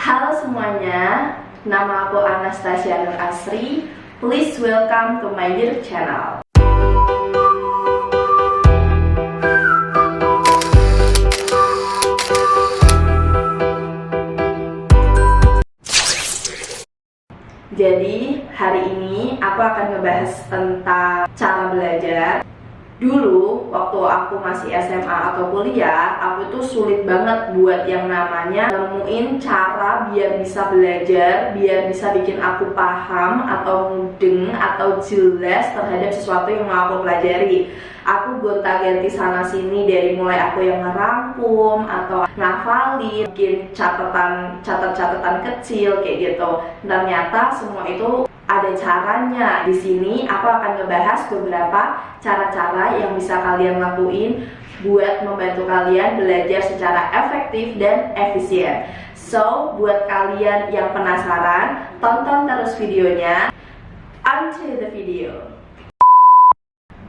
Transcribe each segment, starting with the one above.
Halo semuanya, nama aku Anastasia Nur Asri. Please welcome to my YouTube channel. Jadi hari ini aku akan ngebahas tentang cara belajar. Dulu waktu aku masih SMA atau kuliah, aku tuh sulit banget buat yang namanya nemuin cara biar bisa belajar, biar bisa bikin aku paham atau mudeng atau jelas terhadap sesuatu yang mau aku pelajari. Aku gonta-ganti sana sini, dari mulai aku yang ngerangkum atau ngafalin, bikin catatan kecil kayak gitu. Ternyata semua itu ada caranya. Di sini aku akan ngebahas beberapa cara-cara yang bisa kalian lakuin buat membantu kalian belajar secara efektif dan efisien. So, buat kalian yang penasaran, tonton terus videonya. Onto the video.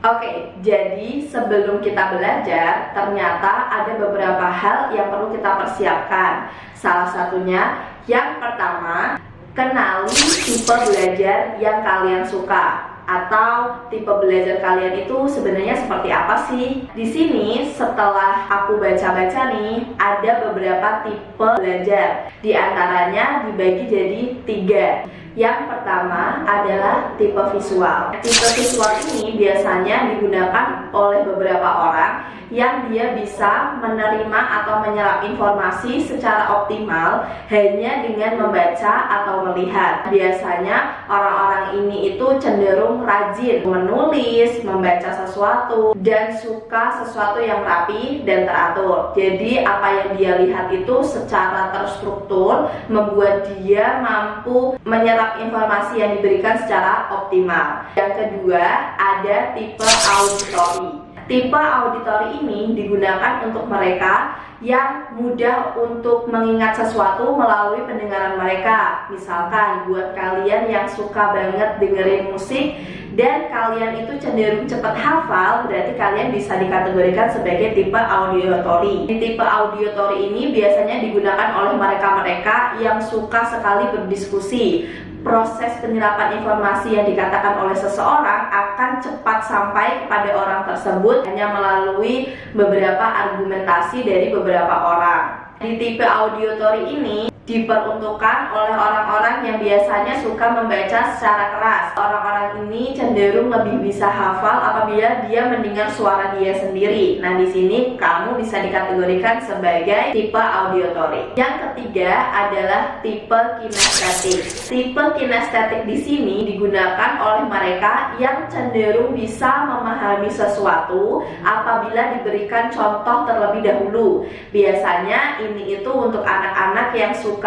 Oke, jadi sebelum kita belajar, ternyata ada beberapa hal yang perlu kita persiapkan. Salah satunya, yang pertama, kenali tipe belajar yang kalian suka, atau tipe belajar kalian itu sebenarnya seperti apa sih? Di sini setelah aku baca-baca nih, ada beberapa tipe belajar. Di antaranya dibagi jadi 3. Yang pertama adalah tipe visual. Tipe visual ini biasanya digunakan oleh beberapa orang yang dia bisa menerima atau menyerap informasi secara optimal hanya dengan membaca atau melihat. Biasanya orang-orang ini itu cenderung rajin menulis, membaca sesuatu, dan suka sesuatu yang rapi dan teratur. Jadi apa yang dia lihat itu secara terstruktur membuat dia mampu menyerap informasi yang diberikan secara optimal. Yang kedua, ada tipe auditori. Tipe auditori ini digunakan untuk mereka yang mudah untuk mengingat sesuatu melalui pendengaran mereka. Misalkan buat kalian yang suka banget dengerin musik dan kalian itu cenderung cepat hafal, berarti kalian bisa dikategorikan sebagai tipe auditori. Tipe auditori ini biasanya digunakan oleh mereka-mereka yang suka sekali berdiskusi. Proses penyerapan informasi yang dikatakan oleh seseorang akan cepat sampai kepada orang tersebut hanya melalui beberapa argumentasi dari beberapa orang. Di tipe auditori ini diperuntukkan oleh orang-orang yang biasanya suka membaca secara keras. Orang-orang ini cenderung lebih bisa hafal apabila dia mendengar suara dia sendiri. Nah, di sini kamu bisa dikategorikan sebagai tipe auditori. Yang ketiga adalah tipe kinestetik. Tipe kinestetik di sini digunakan oleh mereka yang cenderung bisa memahami sesuatu apabila diberikan contoh terlebih dahulu. Biasanya ini itu untuk anak-anak yang suka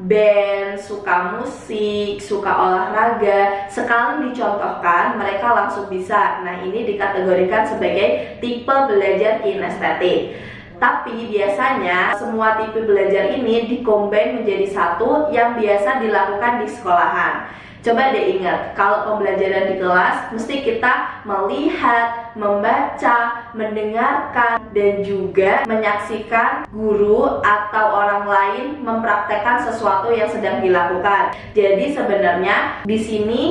band, suka musik, suka olahraga. Sekali dicontohkan, mereka langsung bisa. Nah, ini dikategorikan sebagai tipe belajar kinestetik. Tapi biasanya semua tipe belajar ini dikombin menjadi satu yang biasa dilakukan di sekolahan. Coba deh ingat, kalau pembelajaran di kelas mesti kita melihat, membaca, mendengarkan, dan juga menyaksikan guru atau orang lain mempraktekkan sesuatu yang sedang dilakukan. Jadi sebenarnya di sini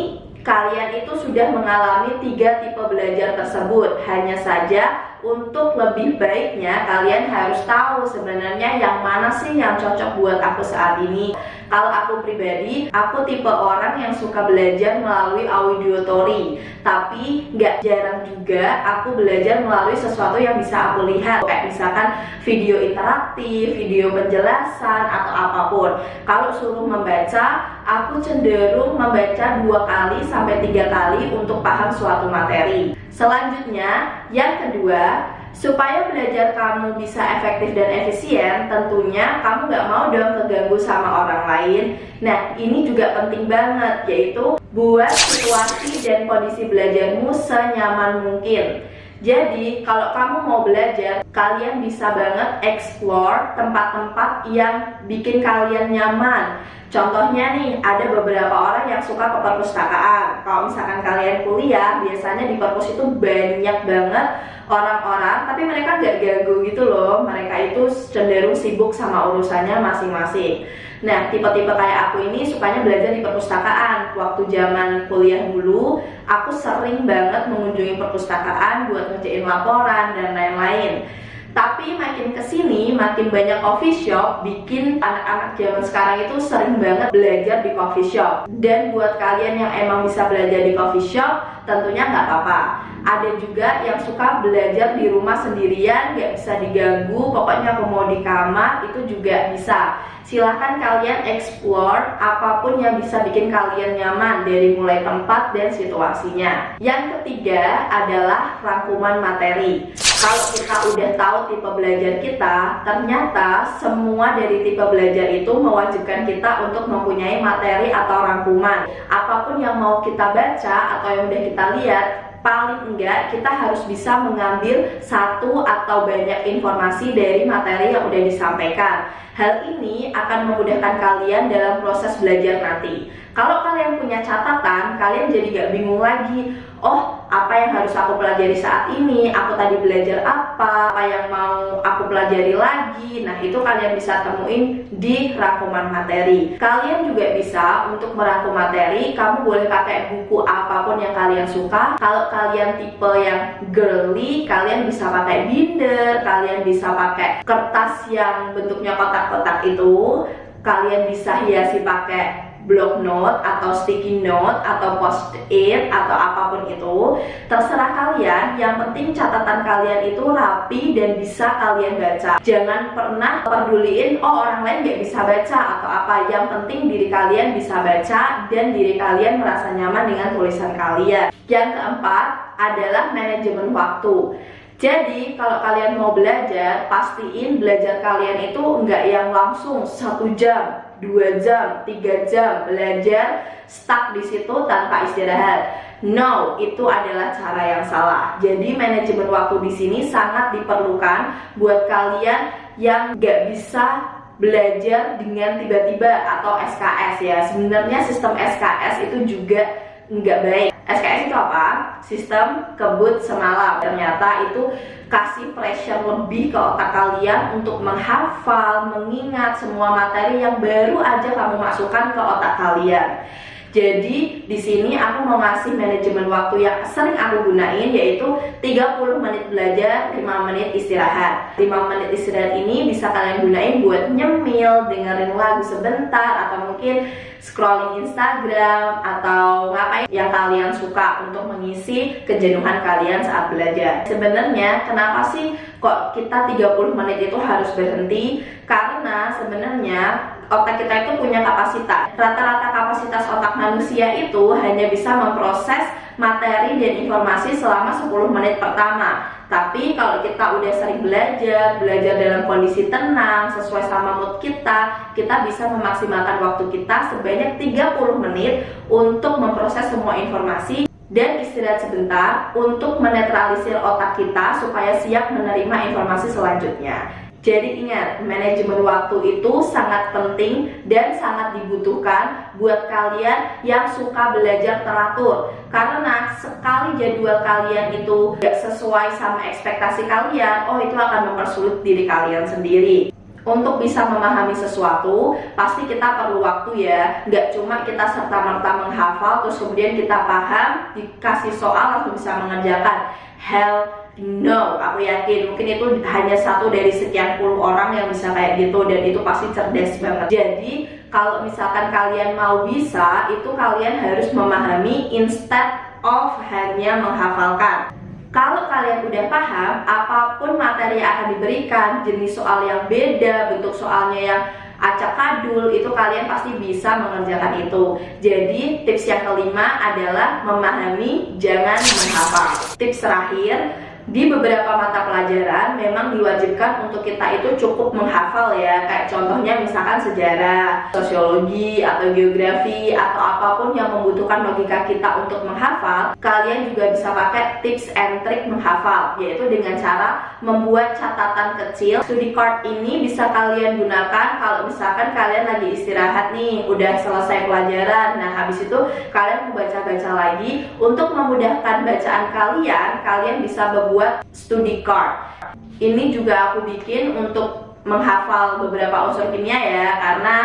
kalian itu sudah mengalami 3 tipe belajar tersebut. Hanya saja untuk lebih baiknya kalian harus tahu sebenarnya yang mana sih yang cocok buat aku saat ini. Kalau aku pribadi, aku tipe orang yang suka belajar melalui auditori, tapi nggak jarang juga aku belajar melalui sesuatu yang bisa aku lihat, kayak misalkan video interaktif, video penjelasan, atau apapun. Kalau suruh membaca, aku cenderung membaca 2 kali sampai 3 kali untuk paham suatu materi. Selanjutnya, yang kedua, supaya belajar kamu bisa efektif dan efisien, tentunya kamu nggak mau dong keganggu sama orang lain. Nah, ini juga penting banget, yaitu buat situasi dan kondisi belajarmu senyaman mungkin. Jadi, kalau kamu mau belajar, kalian bisa banget explore tempat-tempat yang bikin kalian nyaman. Contohnya nih, ada beberapa orang yang suka ke perpustakaan. Kalau misalkan kalian kuliah, biasanya di perpus itu banyak banget orang-orang, tapi mereka nggak ganggu gitu loh. Mereka itu cenderung sibuk sama urusannya masing-masing. Nah, tipe-tipe kayak aku ini sukanya belajar di perpustakaan. Waktu zaman kuliah dulu, aku sering banget mengunjungi perpustakaan buat ngerjain laporan dan lain-lain. Tapi makin kesini, makin banyak coffee shop bikin anak-anak zaman sekarang itu sering banget belajar di coffee shop. Dan buat kalian yang emang bisa belajar di coffee shop, tentunya nggak apa-apa. Ada juga yang suka belajar di rumah sendirian, nggak bisa diganggu, pokoknya aku mau di kamar, itu juga bisa. Silahkan kalian explore apapun yang bisa bikin kalian nyaman, dari mulai tempat dan situasinya. Yang ketiga adalah rangkuman materi. Kalau kita udah tahu tipe belajar kita, ternyata semua dari tipe belajar itu mewajibkan kita untuk mempunyai materi atau rangkuman. Apapun yang mau kita baca atau yang udah kita lihat, paling enggak kita harus bisa mengambil satu atau banyak informasi dari materi yang udah disampaikan. Hal ini akan memudahkan kalian dalam proses belajar nanti. Kalau kalian punya catatan, kalian jadi gak bingung lagi. Oh, apa yang harus aku pelajari saat ini? Aku tadi belajar apa yang mau aku pelajari lagi? Nah, itu kalian bisa temuin di rangkuman materi. Kalian juga bisa untuk merangkum materi, kamu boleh pakai buku apapun yang kalian suka. Kalau kalian tipe yang girly, kalian bisa pakai binder, kalian bisa pakai kertas yang bentuknya kotak-kotak itu. Kalian bisa hiasi pakai block note atau sticky note atau post-it atau apapun itu, terserah kalian. Yang penting catatan kalian itu rapi dan bisa kalian baca. Jangan pernah peduliin orang lain gak bisa baca atau apa. Yang penting diri kalian bisa baca dan diri kalian merasa nyaman dengan tulisan kalian. Yang keempat adalah manajemen waktu. Jadi kalau kalian mau belajar, pastiin belajar kalian itu enggak yang langsung 1 jam, 2 jam, 3 jam belajar stuck di situ tanpa istirahat. No, itu adalah cara yang salah. Jadi manajemen waktu di sini sangat diperlukan buat kalian yang nggak bisa belajar dengan tiba-tiba atau SKS ya. Sebenarnya sistem SKS itu juga nggak baik. SKS itu apa? Sistem kebut semalam. Ternyata itu kasih pressure lebih ke otak kalian untuk menghafal, mengingat semua materi yang baru aja kamu masukkan ke otak kalian. Jadi di sini aku mau ngasih manajemen waktu yang sering aku gunain, yaitu 30 menit belajar, 5 menit istirahat. 5 menit istirahat ini bisa kalian gunain buat nyemil, dengerin lagu sebentar, atau mungkin scrolling Instagram, atau ngapain yang kalian suka untuk mengisi kejenuhan kalian saat belajar. Sebenarnya kenapa sih kok kita 30 menit itu harus berhenti? Karena sebenarnya otak kita itu punya kapasitas. Rata-rata kapasitas otak manusia itu hanya bisa memproses materi dan informasi selama 10 menit pertama. Tapi kalau kita udah sering belajar dalam kondisi tenang, sesuai sama mood kita bisa memaksimalkan waktu kita sebanyak 30 menit untuk memproses semua informasi dan istirahat sebentar untuk menetralisir otak kita supaya siap menerima informasi selanjutnya. Jadi ingat, manajemen waktu itu sangat penting dan sangat dibutuhkan buat kalian yang suka belajar teratur. Karena sekali jadwal kalian itu gak sesuai sama ekspektasi kalian, itu akan mempersulit diri kalian sendiri. Untuk bisa memahami sesuatu, pasti kita perlu waktu ya. Gak cuma kita serta-merta menghafal, terus kemudian kita paham, dikasih soal langsung bisa mengerjakan. Hell no, aku yakin mungkin itu hanya 1 dari sekian puluh orang yang bisa kayak gitu, dan itu pasti cerdas banget. Jadi kalau misalkan kalian mau bisa, itu kalian harus memahami instead of hanya menghafalkan. Kalau kalian udah paham, apapun materi yang akan diberikan, jenis soal yang beda, bentuk soalnya yang acak-adul, itu kalian pasti bisa mengerjakan itu. Jadi tips yang kelima adalah memahami, jangan menghafal. Tips terakhir, Di beberapa mata pelajaran memang diwajibkan untuk kita itu cukup menghafal ya, kayak contohnya misalkan sejarah, sosiologi, atau geografi, atau apapun yang membutuhkan logika kita untuk menghafal. Kalian juga bisa pakai tips and trick menghafal, yaitu dengan cara membuat catatan kecil. Study card ini bisa kalian gunakan kalau misalkan kalian lagi istirahat nih, udah selesai pelajaran. Nah, habis itu kalian membaca-baca lagi. Untuk memudahkan bacaan kalian bisa membuat study card. Ini juga aku bikin untuk menghafal beberapa unsur kimia ya, karena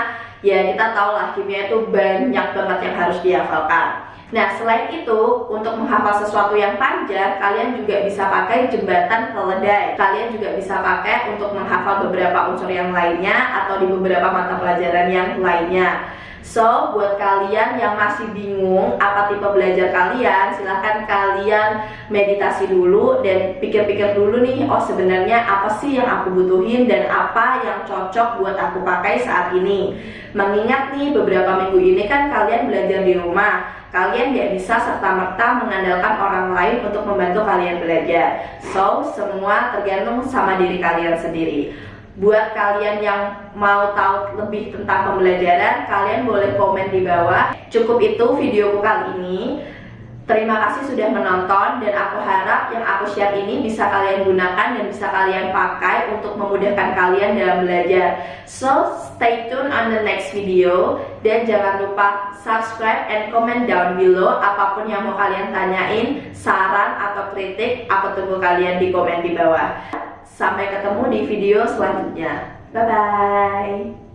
ya kita tahu lah kimia itu banyak banget yang harus dihafalkan. Nah, selain itu, untuk menghafal sesuatu yang panjang, kalian juga bisa pakai jembatan keledai. Kalian juga bisa pakai untuk menghafal beberapa unsur yang lainnya atau di beberapa mata pelajaran yang lainnya. So, buat kalian yang masih bingung apa tipe belajar kalian, silahkan kalian meditasi dulu dan pikir-pikir dulu nih, oh sebenarnya apa sih yang aku butuhin dan apa yang cocok buat aku pakai saat ini. Mengingat nih beberapa minggu ini kan kalian belajar di rumah, kalian gak bisa serta-merta mengandalkan orang lain untuk membantu kalian belajar. So, semua tergantung sama diri kalian sendiri. Buat kalian yang mau tahu lebih tentang pembelajaran, kalian boleh komen di bawah. Cukup itu videoku kali ini. Terima kasih sudah menonton, dan aku harap yang aku share ini bisa kalian gunakan dan bisa kalian pakai untuk memudahkan kalian dalam belajar. So, stay tune on the next video, dan jangan lupa subscribe and comment down below apapun yang mau kalian tanyain, saran atau kritik. Aku tunggu kalian di komen di bawah. Sampai ketemu di video selanjutnya. Bye-bye.